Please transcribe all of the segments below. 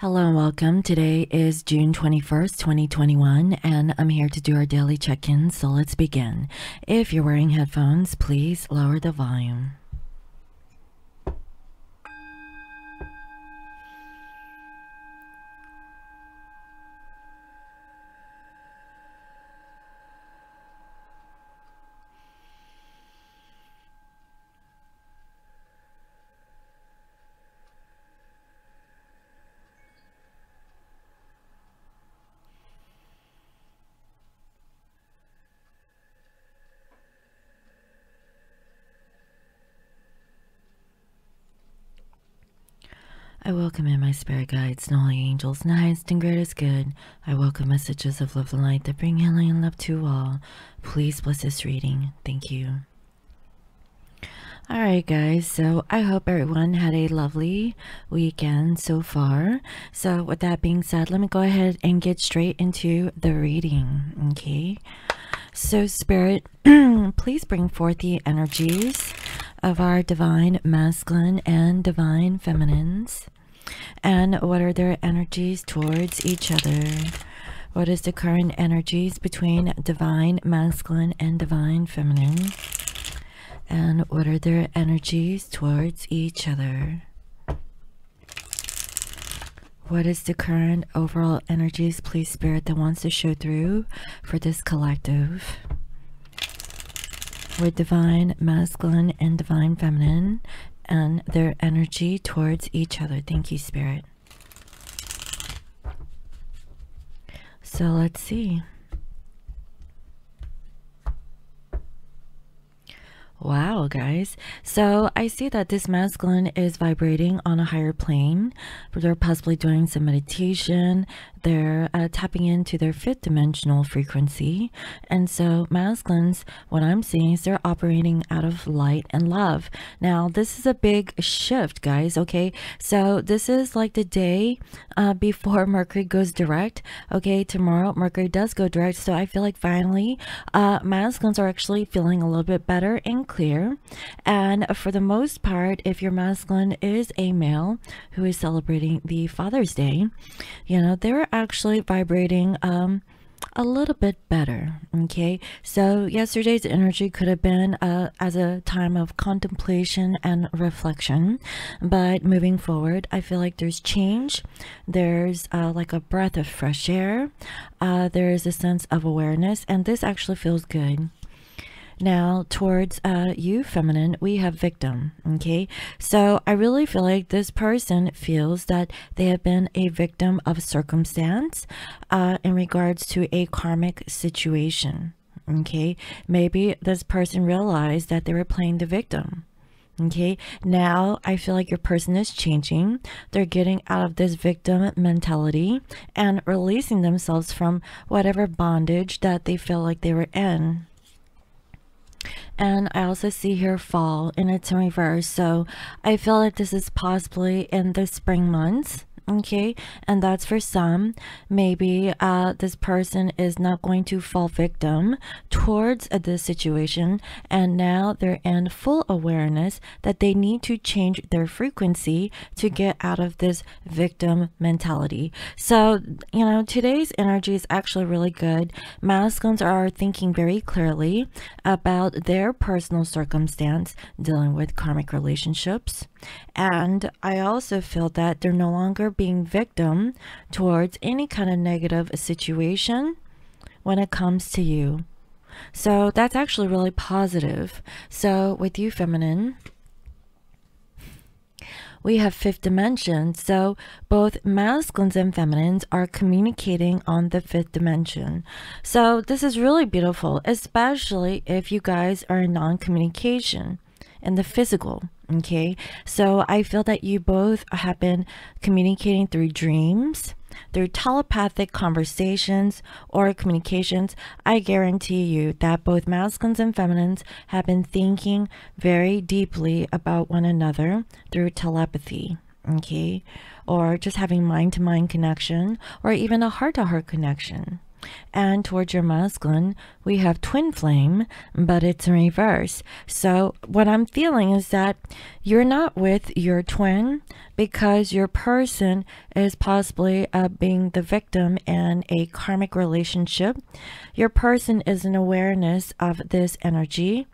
Hello and welcome. Today is June 21st, 2021, and I'm here to do our daily check-in, so let's begin. If you're wearing headphones, please lower the volume. I welcome in my spirit guides and holy angels and highest and greatest good. I welcome messages of love and light that bring healing and love to all. Please bless this reading. Thank you. Alright guys, so I hope everyone had a lovely weekend so far. So with that being said, let me go ahead and get straight into the reading, okay? So Spirit, please bring forth the energies of our divine masculine and divine feminines. And what are their energies towards each other? What is the current energies between divine masculine and divine feminine? And what are their energies towards each other? What is the current overall energies, please, Spirit, that wants to show through for this collective? With divine masculine and divine feminine and their energy towards each other. Thank you, Spirit. So let's see. Wow, guys. So I see that this masculine is vibrating on a higher plane. They're possibly doing some meditation. They're tapping into their fifth dimensional frequency. And so masculines, what I'm seeing is they're operating out of light and love. Now, this is a big shift, guys. Okay, so this is like the day before Mercury goes direct. Okay, tomorrow Mercury does go direct. So I feel like finally masculines are actually feeling a little bit better and clear. And for the most part, if your masculine is a male who is celebrating the Father's Day, you know, they're actually vibrating a little bit better. Okay, so yesterday's energy could have been as a time of contemplation and reflection, but moving forward, I feel like there's change. There's like a breath of fresh air. There is a sense of awareness, and this actually feels good. Now, towards you, feminine, we have victim. Okay, so I really feel like this person feels that they have been a victim of circumstance in regards to a karmic situation. Okay, maybe this person realized that they were playing the victim. Okay, now I feel like your person is changing. They're getting out of this victim mentality and releasing themselves from whatever bondage that they feel like they were in. And I also see here fall, and it's in reverse. So I feel like this is possibly in the spring months. Okay, and that's for some. Maybe this person is not going to fall victim towards this situation, and now they're in full awareness that they need to change their frequency to get out of this victim mentality. So, you know, today's energy is actually really good. Masculines are thinking very clearly about their personal circumstance, dealing with karmic relationships. And I also feel that they're no longer being victim towards any kind of negative situation when it comes to you. So that's actually really positive. So with you, feminine, we have fifth dimension. So both masculines and feminines are communicating on the fifth dimension. So this is really beautiful, especially if you guys are in non-communication in the physical. Okay, so I feel that you both have been communicating through dreams, through telepathic conversations or communications. I guarantee you that both masculines and feminines have been thinking very deeply about one another through telepathy. Okay, or just having mind-to-mind connection, or even a heart-to-heart connection. And towards your masculine, we have twin flame, but it's in reverse. So what I'm feeling is that you're not with your twin because your person is possibly being the victim in a karmic relationship. Your person is an awareness of this energy.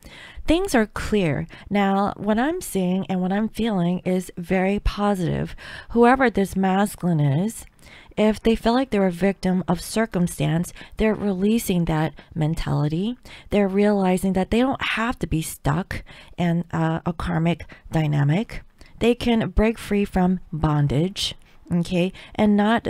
Things are clear. Now, what I'm seeing and what I'm feeling is very positive. Whoever this masculine is, if they feel like they're a victim of circumstance, they're releasing that mentality. They're realizing that they don't have to be stuck in a karmic dynamic. They can break free from bondage, okay, and not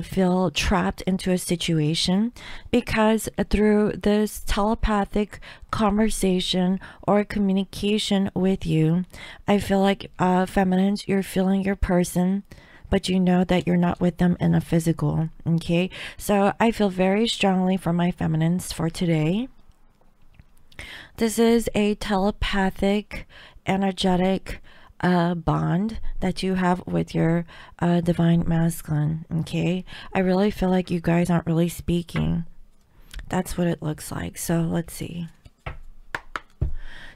feel trapped into a situation, because through this telepathic conversation or communication with you, I feel like feminines, you're feeling your person, but you know that you're not with them in a physical, okay? So I feel very strongly for my feminines for today. This is a telepathic, energetic bond that you have with your divine masculine, okay? I really feel like you guys aren't really speaking. That's what it looks like. So let's see.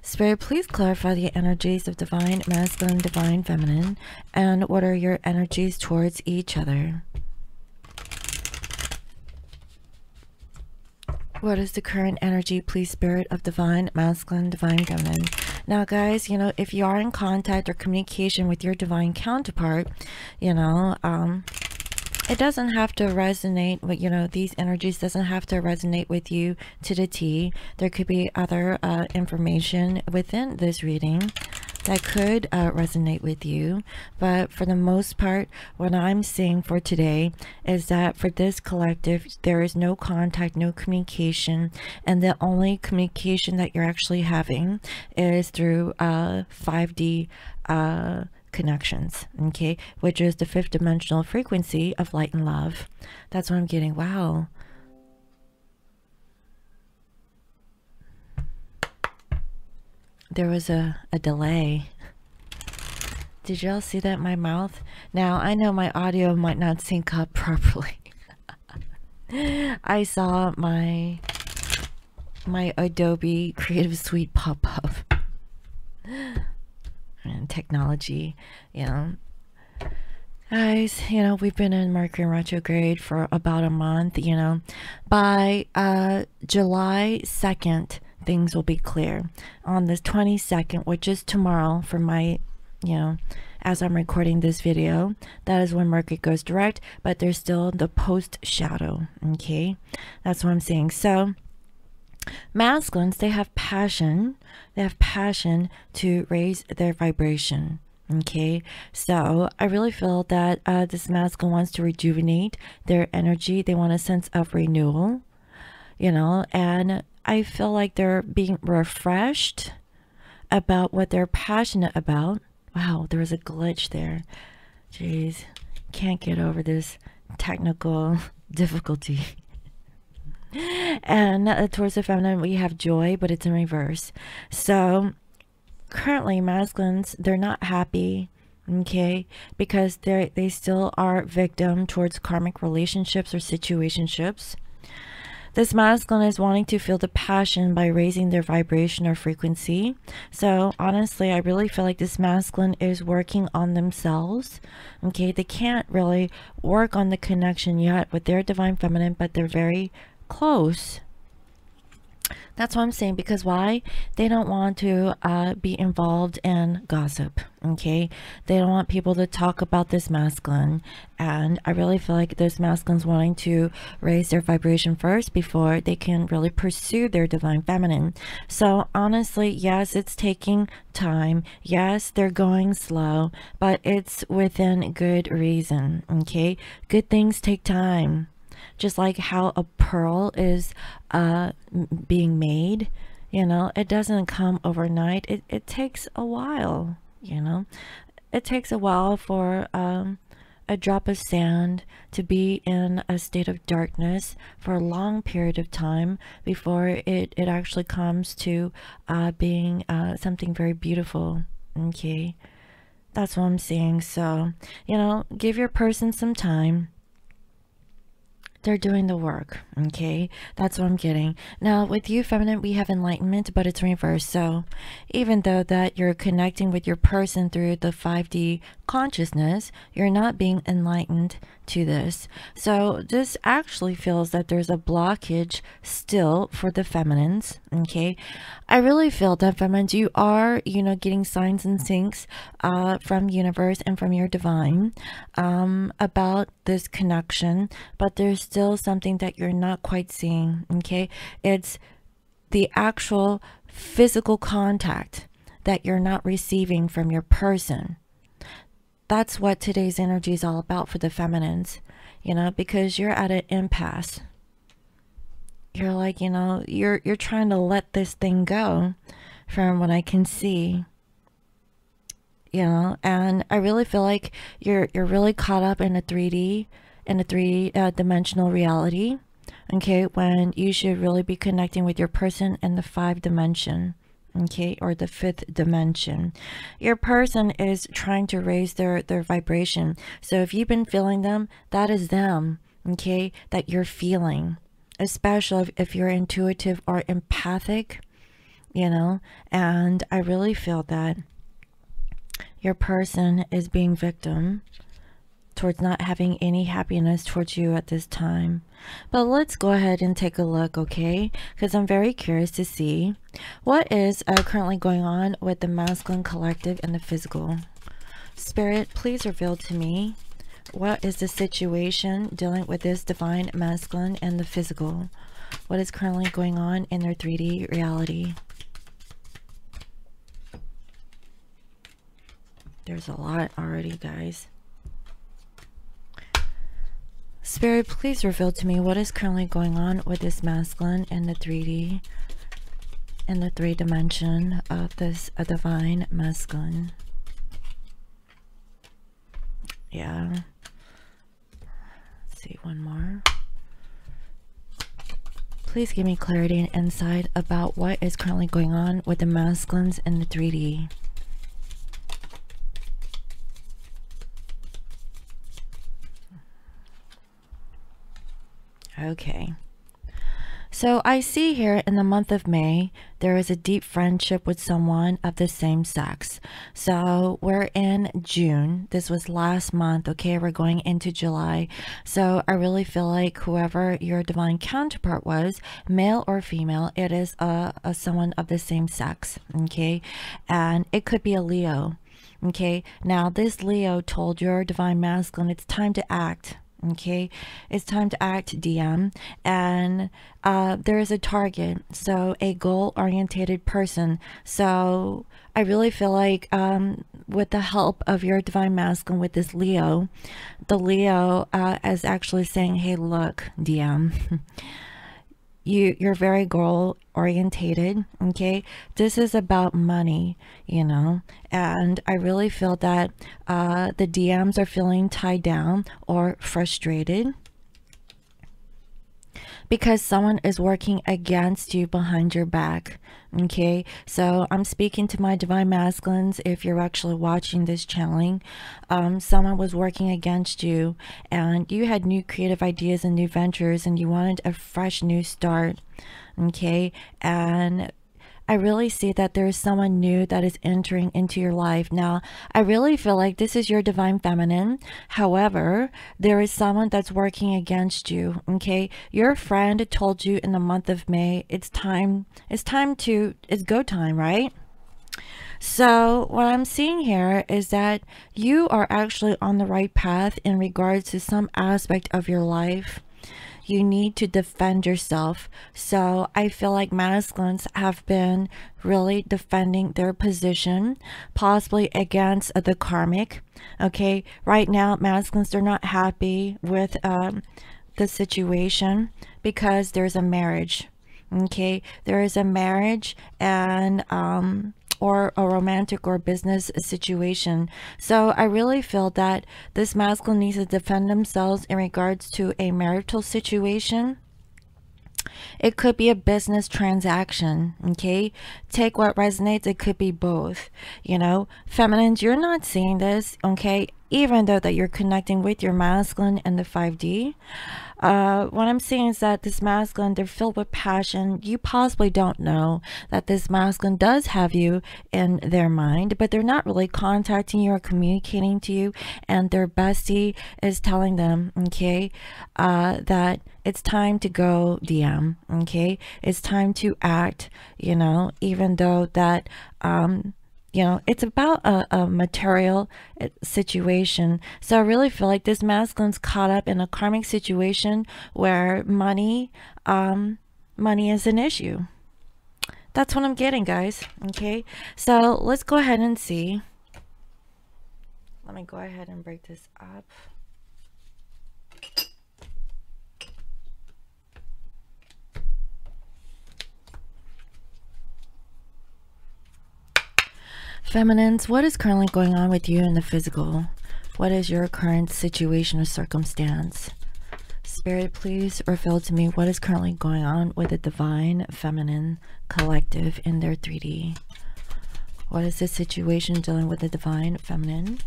Spirit, please clarify the energies of divine masculine, divine feminine, and what are your energies towards each other? What is the current energy, please, Spirit, of divine masculine, divine feminine? Now, guys, you know, if you are in contact or communication with your divine counterpart, you know, it doesn't have to resonate with, you know, these energies doesn't have to resonate with you to the T. There could be other information within this reading that could resonate with you, but for the most part, what I'm seeing for today is that for this collective, there is no contact, no communication, and the only communication that you're actually having is through 5D connections, okay, which is the 5th dimensional frequency of light and love. That's what I'm getting. Wow. There was a delay. Did y'all see that in my mouth? Now, I know my audio might not sync up properly. I saw my Adobe Creative Suite pop up. And technology, you know. Guys, you know, we've been in Mercury retrograde for about a month, you know. By July 2nd, things will be clear. On the 22nd, which is tomorrow for my, you know, as I'm recording this video, that is when Mercury goes direct, but there's still the post shadow, okay? That's what I'm saying. So masculines, they have passion to raise their vibration, okay? So I really feel that this masculine wants to rejuvenate their energy. They want a sense of renewal, you know, and I feel like they're being refreshed about what they're passionate about. Wow, there was a glitch there. Jeez, can't get over this technical difficulty. And towards the feminine, we have joy, but it's in reverse. So currently masculines, they're not happy, okay, because they still are victim towards karmic relationships or situationships. This masculine is wanting to feel the passion by raising their vibration or frequency. So honestly, I really feel like this masculine is working on themselves. Okay, they can't really work on the connection yet with their divine feminine, but they're very close. That's what I'm saying, because why? They don't want to be involved in gossip, okay? They don't want people to talk about this masculine, and I really feel like this masculine's wanting to raise their vibration first before they can really pursue their divine feminine. So honestly, yes, it's taking time. Yes, they're going slow, but it's within good reason, okay? Good things take time. Just like how a pearl is being made, you know, it doesn't come overnight. It takes a while, you know. It takes a while for a drop of sand to be in a state of darkness for a long period of time before it actually comes to being something very beautiful, okay? That's what I'm saying. So, you know, give your person some time. They're doing the work. Okay, that's what I'm getting. Now with you, feminine, we have enlightenment, but it's reversed. So even though that you're connecting with your person through the 5D consciousness, you're not being enlightened to this. So this actually feels that there's a blockage still for the feminines. Okay, I really feel that feminines, you are, you know, getting signs and syncs from universe and from your divine about this connection, but there's still something that you're not quite seeing. Okay, it's the actual physical contact that you're not receiving from your person. That's what today's energy is all about for the feminines, you know, because you're at an impasse. You're like, you know, you're trying to let this thing go from what I can see, you know, and I really feel like you're really caught up in a 3D, in a three-dimensional reality, okay, when you should really be connecting with your person in the 5th dimension. Okay, or the 5th dimension. Your person is trying to raise their vibration. So if you've been feeling them, that is them, okay, that you're feeling, especially if you're intuitive or empathic, you know. And I really feel that your person is being victim towards not having any happiness towards you at this time. But let's go ahead and take a look, okay? Because I'm very curious to see what is currently going on with the masculine collective and the physical. Spirit, please reveal to me what is the situation dealing with this divine masculine and the physical. What is currently going on in their 3D reality? There's a lot already, guys. Spirit, please reveal to me what is currently going on with this masculine in the 3D, in the 3 dimension of this divine masculine. Yeah. Let's see, one more. Please give me clarity and insight about what is currently going on with the masculines in the 3D. Okay, so I see here in the month of May, there is a deep friendship with someone of the same sex. So we're in June. This was last month. Okay, we're going into July. So I really feel like whoever your divine counterpart was, male or female, it is someone of the same sex. Okay, and it could be a Leo. Okay, now this Leo told your divine masculine it's time to act. Okay, it's time to act, DM, and there is a target, so a goal-orientated person. So I really feel like with the help of your divine masculine with this Leo, the Leo is actually saying, hey, look, DM, you're very goal orientated. Okay, this is about money, you know, and I really feel that the DMs are feeling tied down or frustrated because someone is working against you behind your back. Okay, so I'm speaking to my divine masculines. If you're actually watching this channeling, someone was working against you and you had new creative ideas and new ventures and you wanted a fresh new start. Okay, and I really see that there is someone new that is entering into your life. Now, I really feel like this is your divine feminine. However, there is someone that's working against you. Okay, your friend told you in the month of May, it's go time, right? So what I'm seeing here is that you are actually on the right path in regards to some aspect of your life. You need to defend yourself. So I feel like masculines have been really defending their position, possibly against the karmic. Okay, right now masculines, they're not happy with the situation because there's a marriage. Okay, there is a marriage and or a romantic or business situation. So I really feel that this masculine needs to defend themselves in regards to a marital situation. It could be a business transaction. Okay, take what resonates. It could be both. You know, feminines, you're not seeing this. Okay, even though that you're connecting with your masculine in the 5D. What I'm saying is that this masculine, they're filled with passion. You possibly don't know that this masculine does have you in their mind, but they're not really contacting you or communicating to you, and their bestie is telling them, okay, that it's time to go DM, okay? It's time to act, you know, even though that, you know, it's about a material situation. So I really feel like this masculine's caught up in a karmic situation where money is an issue. That's what I'm getting, guys. Okay, so let's go ahead and see. Let me go ahead and break this up. Feminines, what is currently going on with you in the physical? What is your current situation or circumstance? Spirit, please reveal to me what is currently going on with the divine feminine collective in their 3D. What is the situation dealing with the divine feminine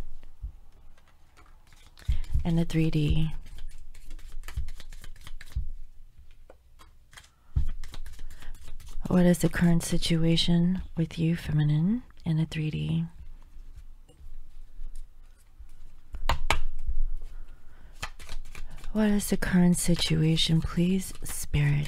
in the 3D? What is the current situation with you, feminine, in a 3D? What is the current situation, please, Spirit?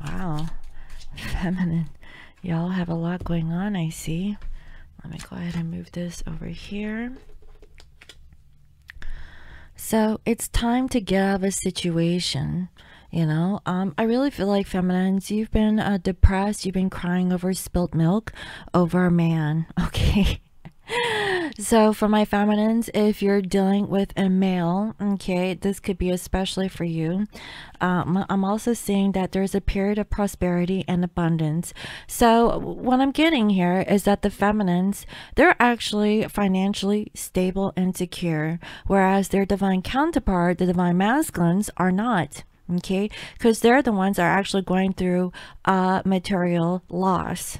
Wow, feminine. Y'all have a lot going on, I see. Let me go ahead and move this over here. So it's time to get out of a situation, you know. I really feel like feminines, you've been depressed, you've been crying over spilt milk over a man, okay? So for my feminines, if you're dealing with a male, okay, this could be especially for you. I'm also seeing that there's a period of prosperity and abundance. So what I'm getting here is that the feminines, they're actually financially stable and secure, whereas their divine counterpart, the divine masculines, are not. Okay, because they're the ones that are actually going through material loss.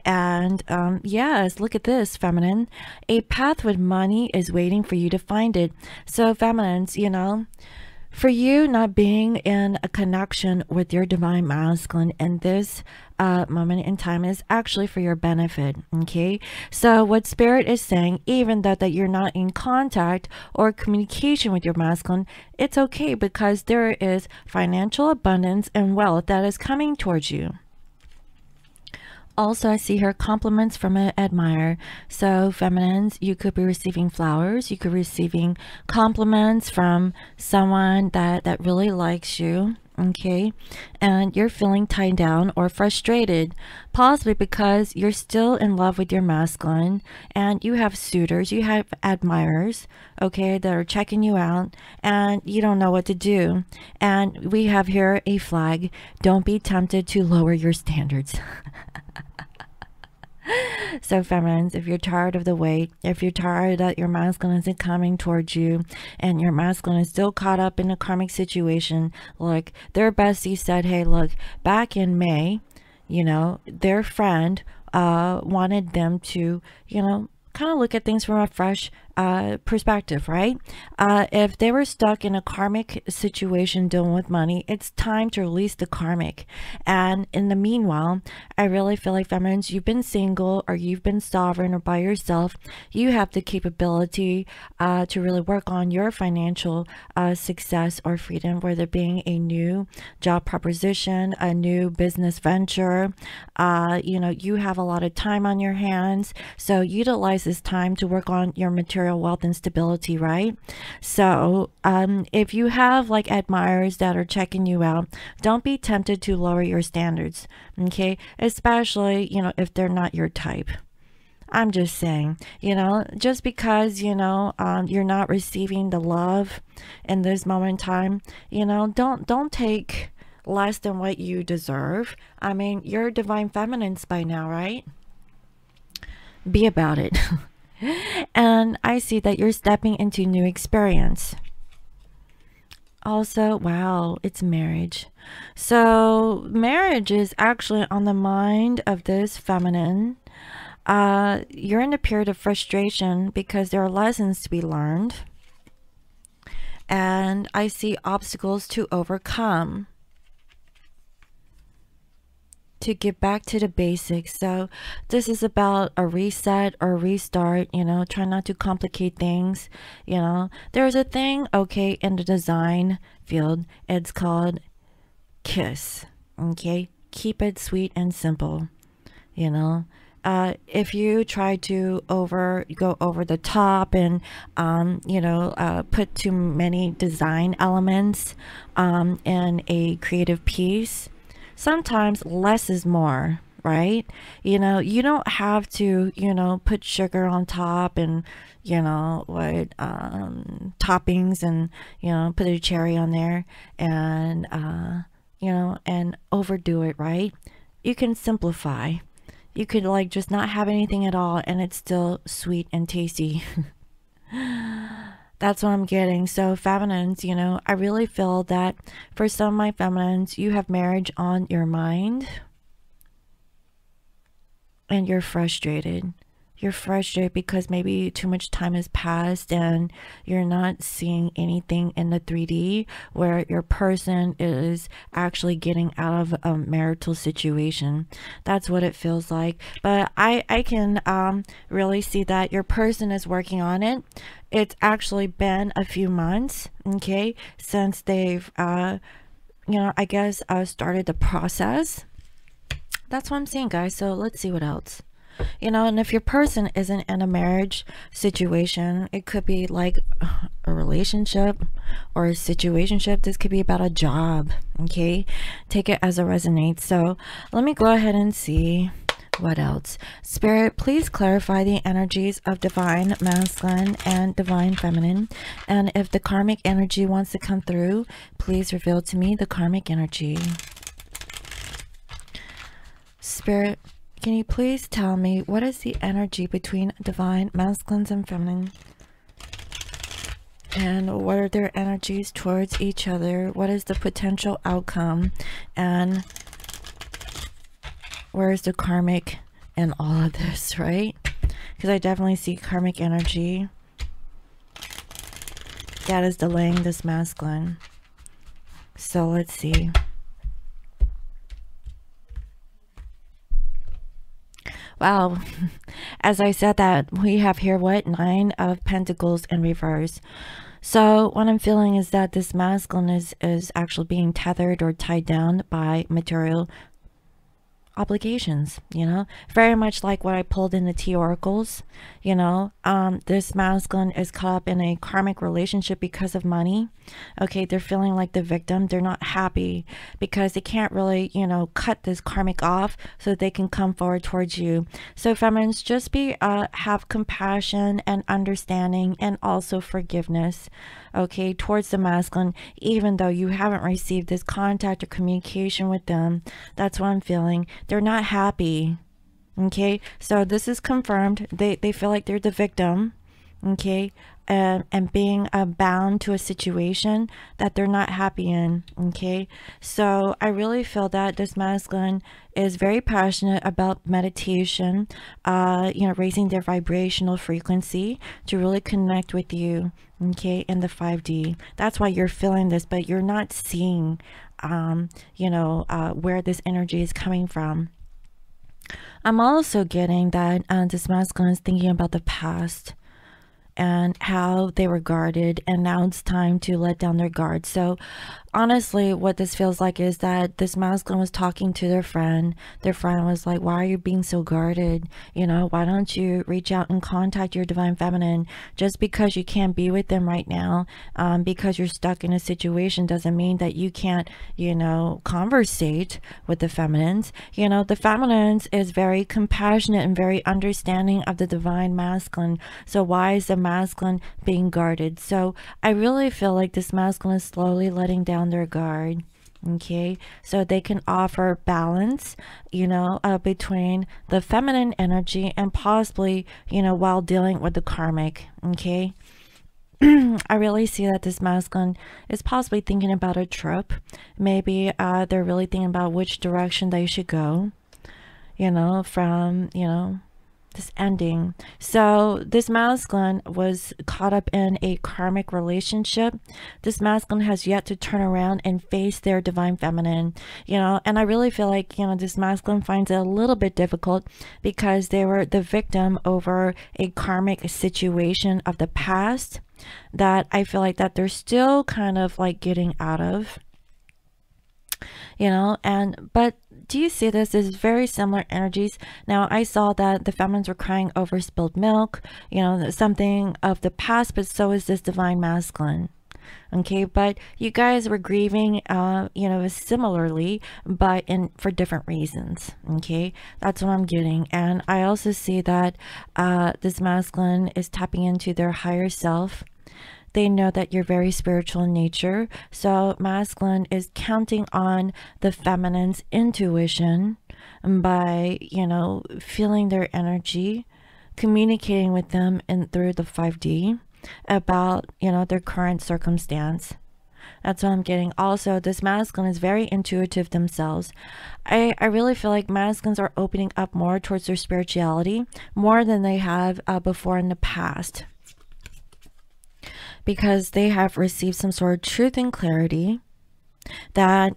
And yes, look at this, feminine. A path with money is waiting for you to find it. So feminines, you know, for you not being in a connection with your divine masculine in this moment in time is actually for your benefit. Okay, so what Spirit is saying, even though that you're not in contact or communication with your masculine, it's okay, because there is financial abundance and wealth that is coming towards you. Also, I see here compliments from an admirer. So feminines, you could be receiving flowers. You could be receiving compliments from someone that really likes you. Okay, and you're feeling tied down or frustrated, possibly because you're still in love with your masculine and you have suitors, you have admirers, okay, that are checking you out and you don't know what to do. And we have here a flag: don't be tempted to lower your standards. So feminines, if you're tired of the wait, if you're tired that your masculine isn't coming towards you and your masculine is still caught up in a karmic situation, look, their bestie said, hey, look, back in May, you know, their friend wanted them to, you know, kind of look at things from a fresh perspective, right? If they were stuck in a karmic situation dealing with money, it's time to release the karmic. And in the meanwhile, I really feel like feminines, you've been single or you've been sovereign or by yourself, you have the capability to really work on your financial success or freedom, whether it being a new job proposition, a new business venture. You know, you have a lot of time on your hands, so utilize this time to work on your material wealth and stability, right? So if you have like admirers that are checking you out, don't be tempted to lower your standards, okay? Especially, you know, if they're not your type. I'm just saying, you know, just because, you know, you're not receiving the love in this moment in time, you know, don't take less than what you deserve. I mean, you're divine feminines by now, right? Be about it. And I see that you're stepping into new experience. Also, wow, it's marriage. So marriage is actually on the mind of this feminine. You're in a period of frustration because there are lessons to be learned. And I see obstacles to overcome, to get back to the basics. So this is about a reset or restart, you know, try not to complicate things. You know, there's a thing, okay, in the design field, it's called KISS. Okay, keep it sweet and simple. You know, if you try to go over the top and you know, put too many design elements in a creative piece, sometimes less is more, right? You know, you don't have to, you know, put sugar on top and, you know, what toppings and, you know, put a cherry on there and you know, and overdo it, right? You can simplify. You could like just not have anything at all and it's still sweet and tasty. That's what I'm getting. So feminines, you know, I really feel that for some of my feminines, you have marriage on your mind and you're frustrated. You're frustrated because maybe too much time has passed and you're not seeing anything in the 3D where your person is actually getting out of a marital situation. That's what it feels like. But I can really see that your person is working on it. It's actually been a few months, okay, since they've, you know, I guess started the process. That's what I'm seeing, guys. So let's see what else. You know, and if your person isn't in a marriage situation, it could be like a relationship or a situationship. This could be about a job, okay? Take it as it resonates. So let me go ahead and see what else. Spirit, please clarify the energies of divine masculine and divine feminine. And if the karmic energy wants to come through, please reveal to me the karmic energy. Spirit, can you please tell me what is the energy between divine masculines and feminine? And what are their energies towards each other? What is the potential outcome? And where is the karmic in all of this, right? Because I definitely see karmic energy that is delaying this masculine. So let's see. Wow, as I said that, we have here what? 9 of Pentacles in reverse. So what I'm feeling is that this masculine is actually being tethered or tied down by material obligations, you know, very much like what I pulled in the T oracles. You know, this masculine is caught up in a karmic relationship because of money. Okay, they're feeling like the victim. They're not happy because they can't really, you know, cut this karmic off so that they can come forward towards you. So feminines, just be have compassion and understanding and also forgiveness, okay, towards the masculine, even though you haven't received this contact or communication with them. That's what I'm feeling. They're not happy. Okay, so this is confirmed. They feel like they're the victim, okay, and being bound to a situation that they're not happy in. Okay, so I really feel that this masculine is very passionate about meditation, you know, raising their vibrational frequency to really connect with you, okay, in the 5D. That's why you're feeling this, but you're not seeing you know, where this energy is coming from. I'm also getting that this masculine is thinking about the past and how they were guarded, and now it's time to let down their guard. So honestly, what this feels like is that this masculine was talking to their friend. Their friend was like, why are you being so guarded? You know, why don't you reach out and contact your divine feminine? Just because you can't be with them right now, because you're stuck in a situation, doesn't mean that you can't, you know, conversate with the feminines. You know, the feminines is very compassionate and very understanding of the divine masculine. So why is the masculine being guarded? So I really feel like this masculine is slowly letting down their guard, okay, so they can offer balance, you know, between the feminine energy and possibly, you know, while dealing with the karmic, okay. I really see that this masculine is possibly thinking about a trip. Maybe they're really thinking about which direction they should go, from, this ending. So this masculine was caught up in a karmic relationship. This masculine has yet to turn around and face their divine feminine, and I really feel like, this masculine finds it a little bit difficult because they were the victim over a karmic situation of the past that I feel like that they're still kind of like getting out of, but do you see this is very similar energies? Now I saw that the feminines were crying over spilled milk, something of the past, but so is this divine masculine. Okay, but you guys were grieving similarly, but for different reasons. Okay, that's what I'm getting. And I also see that this masculine is tapping into their higher self. They know that you're very spiritual in nature. So masculine is counting on the feminine's intuition by, feeling their energy, communicating with them through the 5D about, their current circumstance. That's what I'm getting. Also, this masculine is very intuitive themselves. I really feel like masculines are opening up more towards their spirituality, more than they have before in the past, because they have received some sort of truth and clarity that,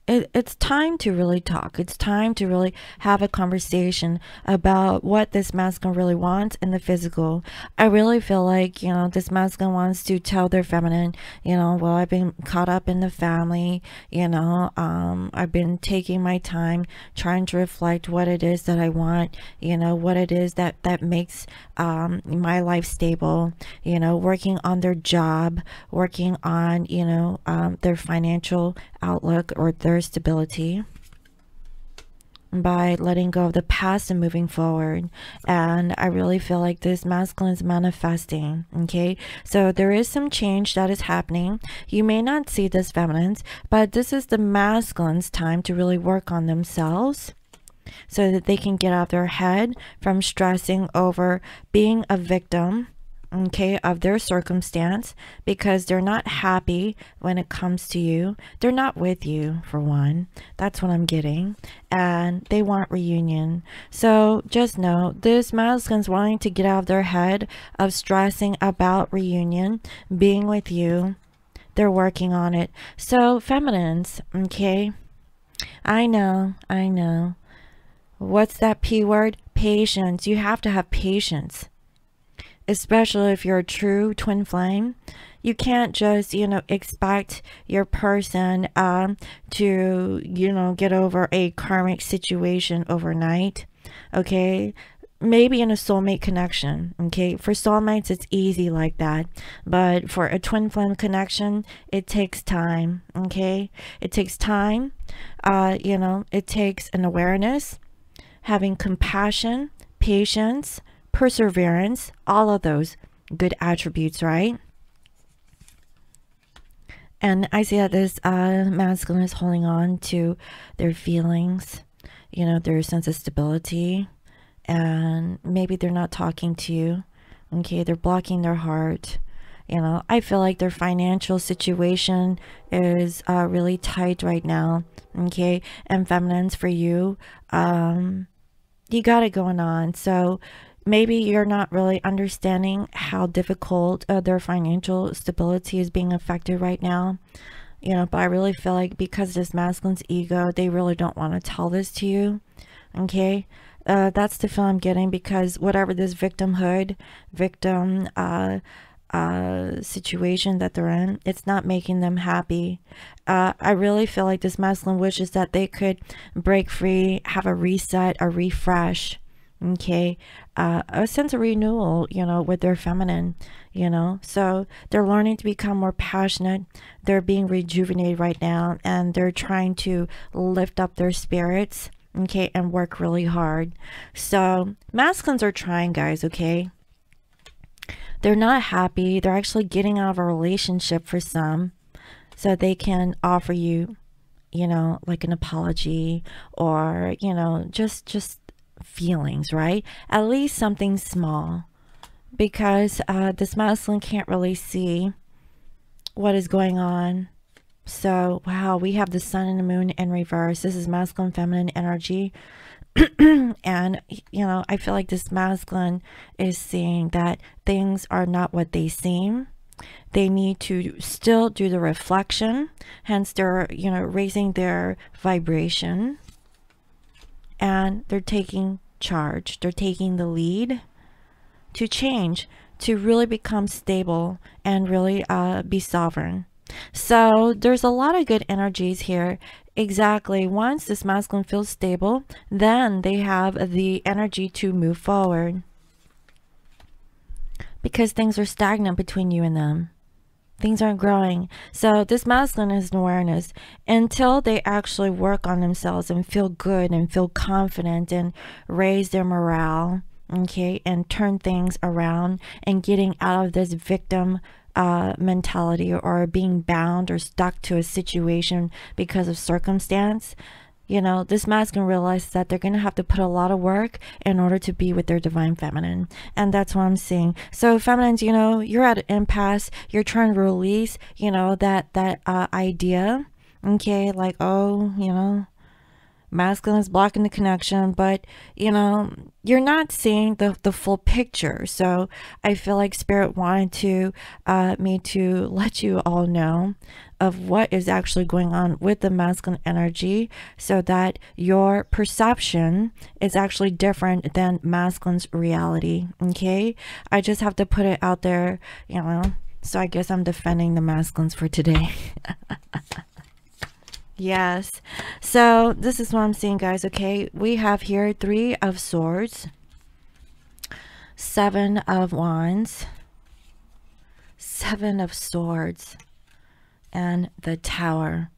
it's time to really talk. It's time to really have a conversation about what this masculine really wants in the physical. I really feel like, this masculine wants to tell their feminine, well, I've been caught up in the family, I've been taking my time trying to reflect what it is that I want, what it is that makes my life stable, working on their job, working on, their financial outlook or their stability by letting go of the past and moving forward. And I really feel like this masculine is manifesting. Okay, so there is some change that is happening. You may not see this feminines, but this is the masculine's time to really work on themselves so that they can get out of their head from stressing over being a victim, okay, of their circumstance, because they're not happy when it comes to you. They're not with you, for one. That's what I'm getting. And they want reunion. So just know this masculine's wanting to get out of their head of stressing about reunion, being with you. They're working on it. So feminines, okay, I know. What's that P word? Patience. You have to have patience, especially if you're a true twin flame. You can't just, expect your person to, get over a karmic situation overnight. Okay, maybe in a soulmate connection. Okay, for soulmates it's easy like that, but for a twin flame connection it takes time. Okay, it takes time. It takes an awareness, having compassion, patience, perseverance, all of those good attributes, right? And I see that this masculine is holding on to their feelings, their sense of stability, and maybe they're not talking to you. Okay, they're blocking their heart. I feel like their financial situation is really tight right now. Okay, and feminines, for you, you got it going on. So maybe you're not really understanding how difficult their financial stability is being affected right now. But I really feel like because this masculine's ego, they really don't want to tell this to you. Okay, that's the feel I'm getting, because whatever this victim situation that they're in, it's not making them happy. I really feel like this masculine wishes that they could break free, have a reset, a refresh, okay, a sense of renewal, with their feminine, so they're learning to become more passionate. They're being rejuvenated right now, and they're trying to lift up their spirits, okay, and work really hard. So masculines are trying, guys, okay. They're not happy. They're actually getting out of a relationship for some, so they can offer you, like an apology, or, just feelings, right? At least something small, because this masculine can't really see what is going on. So, wow, we have the sun and the moon in reverse. This is masculine, feminine energy. And, you know, I feel like this masculine is seeing that things are not what they seem. They need to still do the reflection. Hence, they're, you know, raising their vibration. And they're taking charge. They're taking the lead to change, to really become stable and really be sovereign. So there's a lot of good energies here. Exactly. Once this masculine feels stable, then they have the energy to move forward. Because things are stagnant between you and them. Things aren't growing. So this masculine is an awareness until they actually work on themselves and feel good and feel confident and raise their morale, okay, and turn things around and getting out of this victim mentality or being bound or stuck to a situation because of circumstance. You know, this masculine realizes that they're going to have to put a lot of work in order to be with their divine feminine. And that's what I'm seeing. So feminines, you know, you're at an impasse. You're trying to release, you know, that idea. Okay, like, oh, you know, masculine is blocking the connection, but you know, you're not seeing the full picture. So I feel like spirit wanted to me to let you all know of what is actually going on with the masculine energy, so that your perception is actually different than masculine's reality. Okay, I just have to put it out there, you know. So I guess I'm defending the masculines for today. Yes, so this is what I'm seeing, guys. Okay, we have here 3 of Swords, 7 of Wands, 7 of Swords, and the Tower.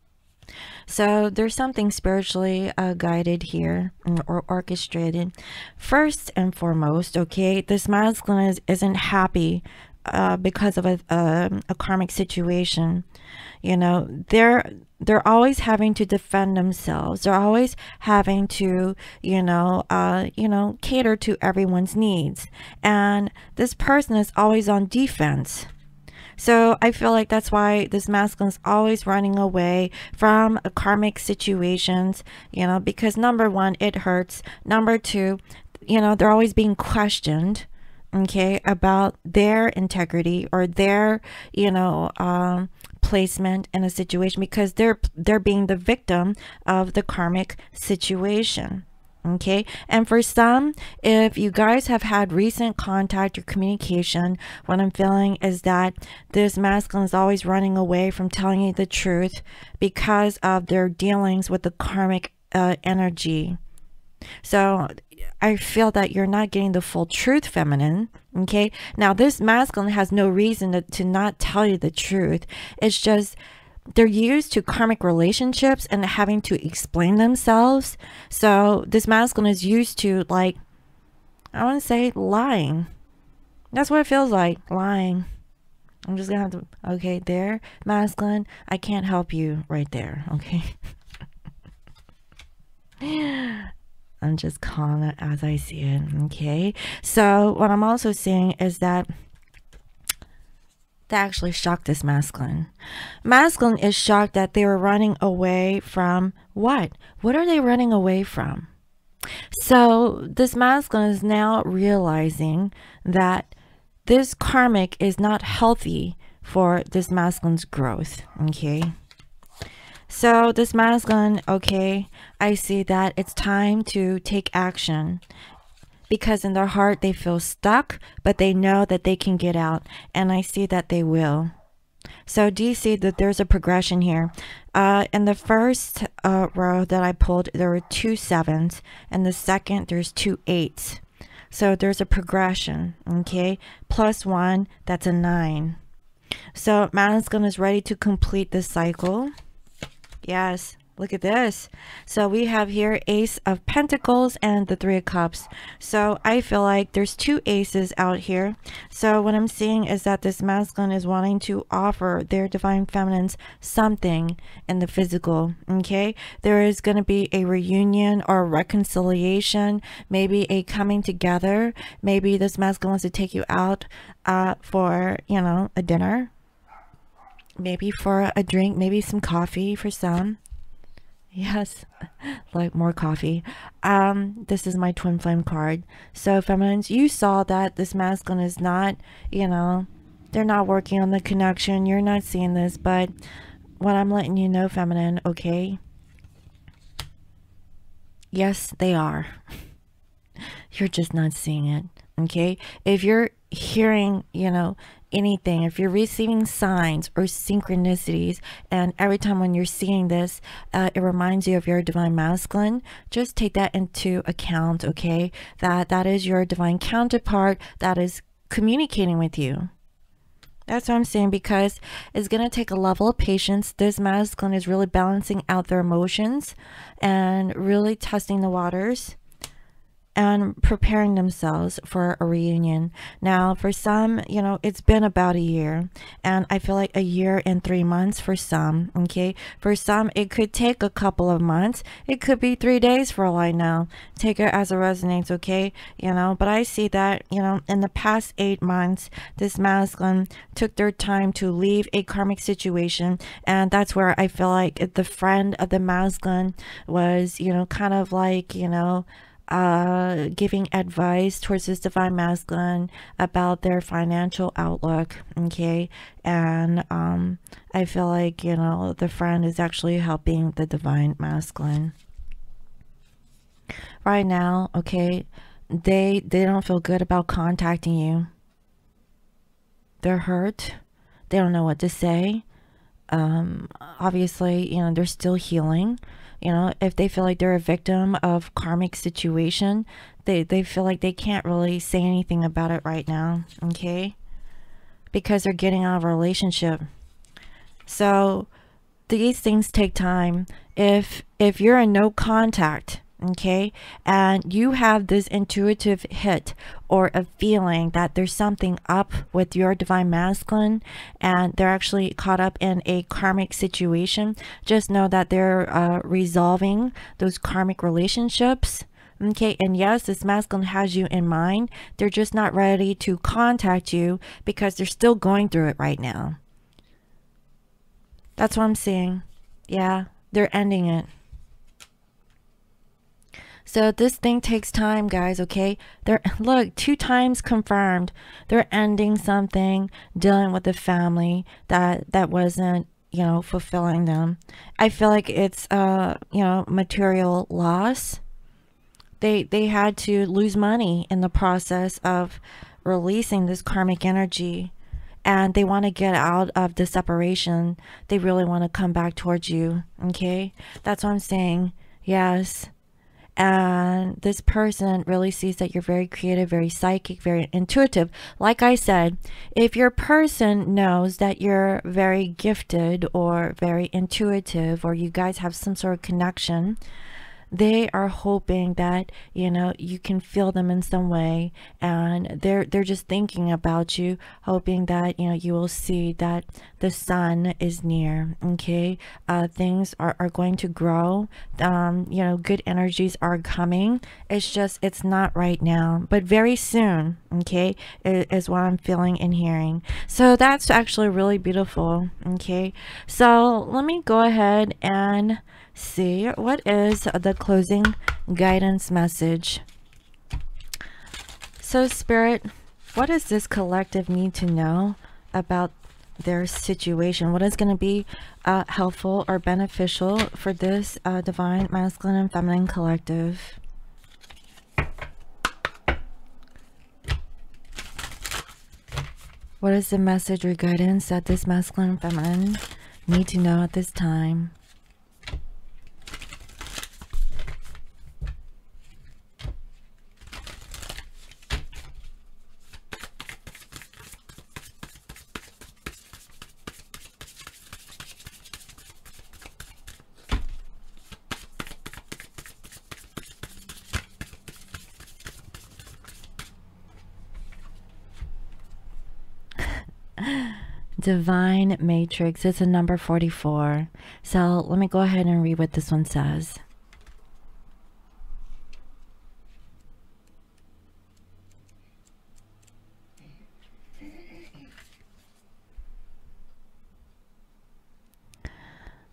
So there's something spiritually guided here or orchestrated. First and foremost, okay, this masculine isn't happy because of a karmic situation. You know, they're always having to defend themselves. They're always having to, you know, cater to everyone's needs. And this person is always on defense. So I feel like that's why this masculine is always running away from karmic situations, you know, because number 1, it hurts. Number 2, you know, they're always being questioned, okay, about their integrity or their, you know, placement in a situation, because they're being the victim of the karmic situation. Okay, and for some, if you guys have had recent contact or communication, what I'm feeling is that this masculine is always running away from telling you the truth because of their dealings with the karmic energy. So I feel that you're not getting the full truth, feminine. Okay, now this masculine has no reason to not tell you the truth. It's just they're used to karmic relationships and having to explain themselves. So this masculine is used to, like, I want to say lying. That's what it feels like, lying. I'm just gonna have to, okay, there, masculine, I can't help you right there, okay? I'm just calling it as I see it, okay? So what I'm also seeing is that actually shocked this masculine. Masculine is shocked that they were running away from what? What are they running away from? So this masculine is now realizing that this karmic is not healthy for this masculine's growth, okay? So this masculine, okay, I see that it's time to take action. Because in their heart they feel stuck, but they know that they can get out, and I see that they will. So do you see that there's a progression here? In the first row that I pulled, there were 2 7s, and the second there's 2 8s. So there's a progression, okay? Plus 1, that's a 9. So masculine is ready to complete this cycle. Yes, Look at this. So we have here Ace of Pentacles and the Three of Cups. So I feel like there's two aces out here. So what I'm seeing is that this masculine is wanting to offer their divine feminines something in the physical. Okay, there is going to be a reunion or a reconciliation, maybe a coming together. Maybe this masculine wants to take you out for, you know, a dinner, maybe for a drink, maybe some coffee for some. Yes, like more coffee. This is my twin flame card. So feminines, you saw that this masculine is not, you know, they're not working on the connection. You're not seeing this, but what I'm letting you know, feminine, okay? Yes, they are. You're just not seeing it, okay? If you're hearing, you know, anything, if you're receiving signs or synchronicities, and every time when you're seeing this, it reminds you of your divine masculine, just take that into account, okay? That is your divine counterpart that is communicating with you. That's what I'm saying, because it's going to take a level of patience. This masculine is really balancing out their emotions and really testing the waters and preparing themselves for a reunion. Now, for some, you know, it's been about a year, and I feel like a year and 3 months for some, okay? For some, it could take a couple of months. It could be 3 days for all I know. Take it as it resonates, okay? You know, but I see that, you know, in the past 8 months, this masculine took their time to leave a karmic situation, and that's where I feel like the friend of the masculine was, you know, kind of like, you know, giving advice towards this divine masculine about their financial outlook, okay? And I feel like, you know, the friend is actually helping the divine masculine right now, okay? They don't feel good about contacting you. They're hurt. They don't know what to say. Obviously, you know, they're still healing. You know, if they feel like they're a victim of karmic situation, they feel like they can't really say anything about it right now, okay? Because they're getting out of a relationship. So these things take time. If you're in no contact, okay, and you have this intuitive hit or a feeling that there's something up with your divine masculine and they're actually caught up in a karmic situation, just know that they're resolving those karmic relationships, okay? And yes, this masculine has you in mind. They're just not ready to contact you because they're still going through it right now. That's what I'm seeing. Yeah, they're ending it. So this thing takes time, guys, okay? They're, look, 2 times confirmed. They're ending something, dealing with a family that wasn't, you know, fulfilling them. I feel like it's, you know, material loss. They had to lose money in the process of releasing this karmic energy. And they want to get out of the separation. They really want to come back towards you, okay? That's what I'm saying. Yes. And this person really sees that you're very creative, very psychic, very intuitive. Like I said, if your person knows that you're very gifted or very intuitive, or you guys have some sort of connection, they are hoping that, you know, you can feel them in some way, and they're just thinking about you, hoping that, you know, you will see that the sun is near, okay? Things are going to grow. You know, good energies are coming. It's just, it's not right now, but very soon, okay, is what I'm feeling and hearing. So that's actually really beautiful, okay? So let me go ahead and see what is the closing guidance message. So Spirit, what does this collective need to know about their situation? What is going to be helpful or beneficial for this divine masculine and feminine collective? What is the message or guidance that this masculine and feminine need to know at this time? Divine Matrix. It's a number 44. So let me go ahead and read what this one says.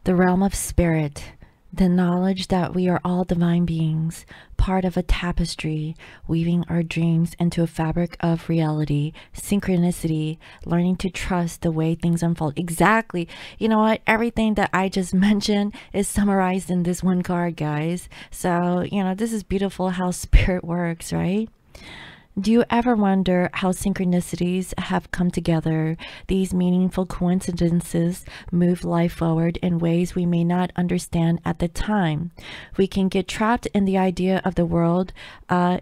The realm of spirit, the knowledge that we are all divine beings, part of a tapestry, weaving our dreams into a fabric of reality, synchronicity, learning to trust the way things unfold. Exactly. You know what? Everything that I just mentioned is summarized in this one card, guys. So, you know, this is beautiful how spirit works, right? Do you ever wonder how synchronicities have come together? These meaningful coincidences move life forward in ways we may not understand at the time. We can get trapped in the idea of the world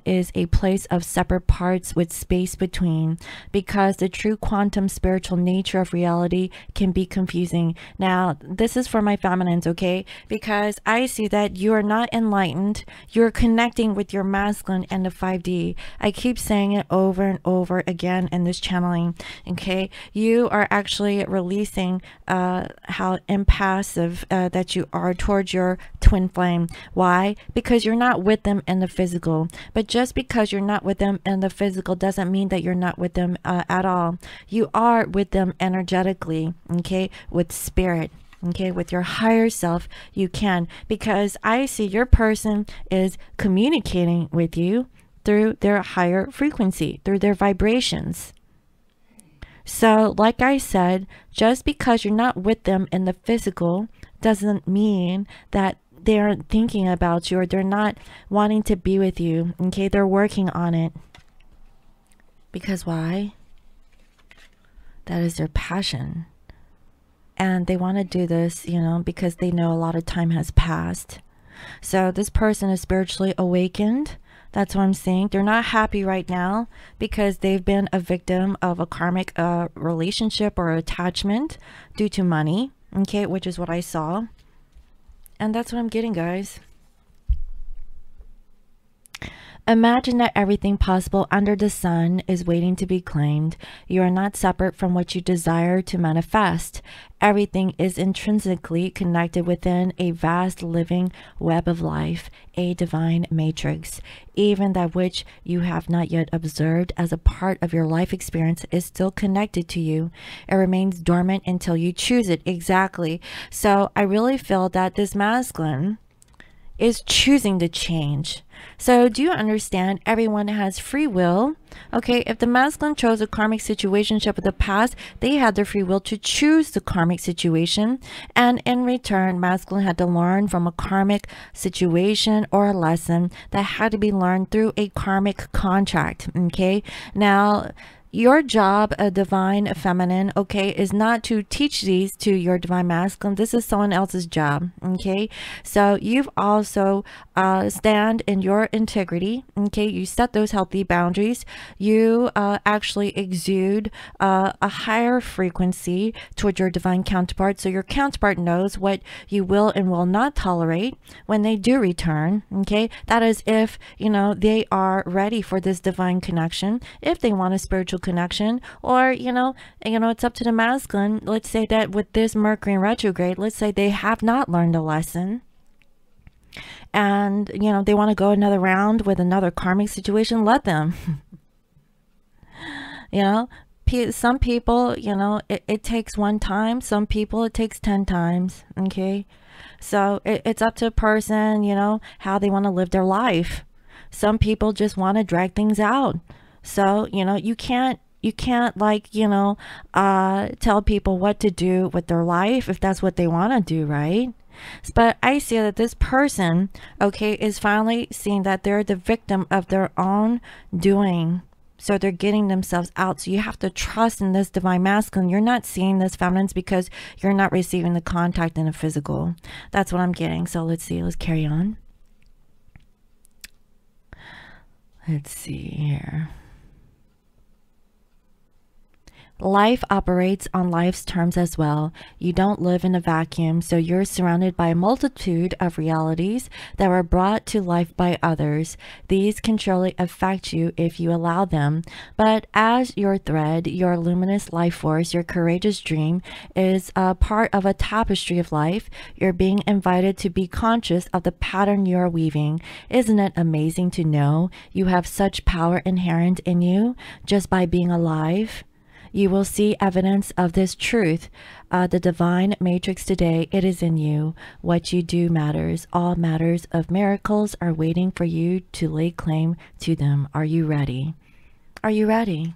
is a place of separate parts with space between, because the true quantum spiritual nature of reality can be confusing. Now, this is for my feminines, okay? Because I see that you are not enlightened. You're connecting with your masculine and the 5D. I keep saying it over and over again in this channeling, okay? You are actually releasing how impassive that you are towards your twin flame. Why? Because you're not with them in the physical. But just because you're not with them in the physical doesn't mean that you're not with them at all. You are with them energetically, okay? With spirit. Okay, with your higher self, you can, because I see your person is communicating with you through their higher frequency, through their vibrations. So like I said, just because you're not with them in the physical doesn't mean that they're thinking about you or they're not wanting to be with you. Okay, they're working on it. Because why? That is their passion. And they want to do this, you know, because they know a lot of time has passed. So this person is spiritually awakened. That's what I'm saying. They're not happy right now because they've been a victim of a karmic relationship or attachment due to money. Okay, which is what I saw. And that's what I'm getting, guys. Imagine that everything possible under the sun is waiting to be claimed. You are not separate from what you desire to manifest. Everything is intrinsically connected within a vast living web of life, a divine matrix. Even that which you have not yet observed as a part of your life experience is still connected to you. It remains dormant until you choose it. Exactly. So I really feel that this masculine is choosing to change. So do you understand? Everyone has free will. Okay, if the masculine chose a karmic situationship of the past, they had their free will to choose the karmic situation. And in return, masculine had to learn from a karmic situation or a lesson that had to be learned through a karmic contract. Okay, now your job, a divine feminine, okay, is not to teach these to your divine masculine. This is someone else's job, okay? So you've also stand in your integrity, okay? You set those healthy boundaries. You actually exude a higher frequency toward your divine counterpart. So your counterpart knows what you will and will not tolerate when they do return, okay? That is if, you know, they are ready for this divine connection, if they want a spiritual connection, or you know it's up to the masculine. Let's say that with this Mercury in retrograde, let's say they have not learned a lesson and you know they want to go another round with another karmic situation. Let them. You know, some people, you know, it takes one time. Some people it takes 10 times. Okay, so it's up to a person, you know, how they want to live their life. Some people just want to drag things out. So, you know, you can't like, you know, tell people what to do with their life if that's what they want to do, right? But I see that this person, okay, is finally seeing that they're the victim of their own doing. So they're getting themselves out. So you have to trust in this divine masculine. You're not seeing this feminines because you're not receiving the contact in the physical. That's what I'm getting. So let's see. Let's carry on. Let's see here. Life operates on life's terms as well. You don't live in a vacuum, so you're surrounded by a multitude of realities that were brought to life by others. These can surely affect you if you allow them. But as your thread, your luminous life force, your courageous dream is a part of a tapestry of life, you're being invited to be conscious of the pattern you're weaving. Isn't it amazing to know you have such power inherent in you just by being alive? You will see evidence of this truth. The divine matrix today, it is in you. What you do matters. All matters of miracles are waiting for you to lay claim to them. Are you ready? Are you ready?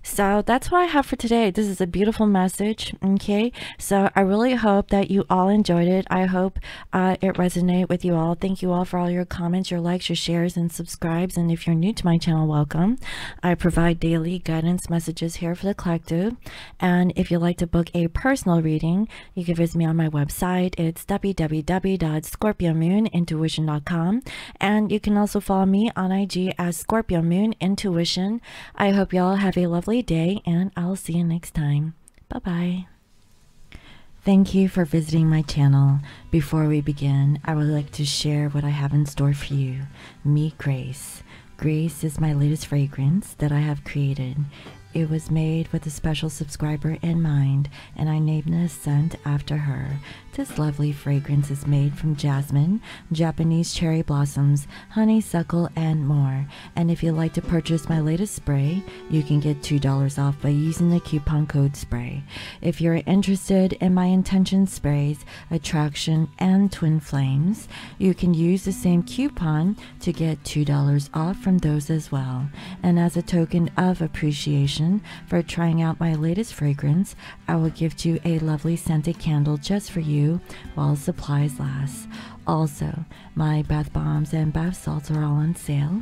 So that's what I have for today. This is a beautiful message. Okay, so I really hope that you all enjoyed it. I hope it resonated with you all. Thank you all for all your comments, your likes, your shares, and subscribes. And if you're new to my channel, welcome. I provide daily guidance messages here for the collective. And if you'd like to book a personal reading, you can visit me on my website. It's www.scorpiomoonintuition.com. And you can also follow me on IG as Scorpio Moon Intuition. I hope you all have a lovely day, and I'll see you next time. Bye-bye. Thank you for visiting my channel. Before we begin, I would like to share what I have in store for you. Meet Grace. Grace is my latest fragrance that I have created. It was made with a special subscriber in mind, and I named this scent after her. This lovely fragrance is made from jasmine, Japanese cherry blossoms, honeysuckle, and more. And if you'd like to purchase my latest spray, you can get $2 off by using the coupon code SPRAY. If you're interested in my intention sprays, attraction, and twin flames, you can use the same coupon to get $2 off from those as well. And as a token of appreciation for trying out my latest fragrance, I will gift you a lovely scented candle just for you while supplies last. Also, my bath bombs and bath salts are all on sale.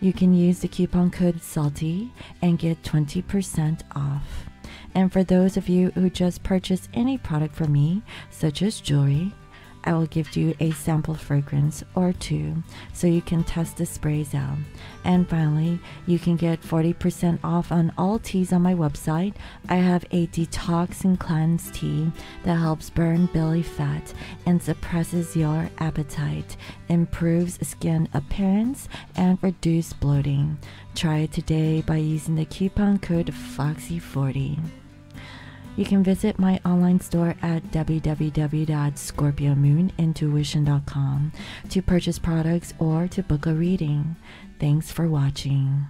You can use the coupon code SALTY and get 20% off. And for those of you who just purchase any product from me, such as jewelry, I will give you a sample fragrance or two so you can test the sprays out. And finally, you can get 40% off on all teas on my website. I have a detox and cleanse tea that helps burn belly fat and suppresses your appetite, improves skin appearance, and reduces bloating. Try it today by using the coupon code FOXY40. You can visit my online store at www.scorpiomoonintuition.com to purchase products or to book a reading. Thanks for watching.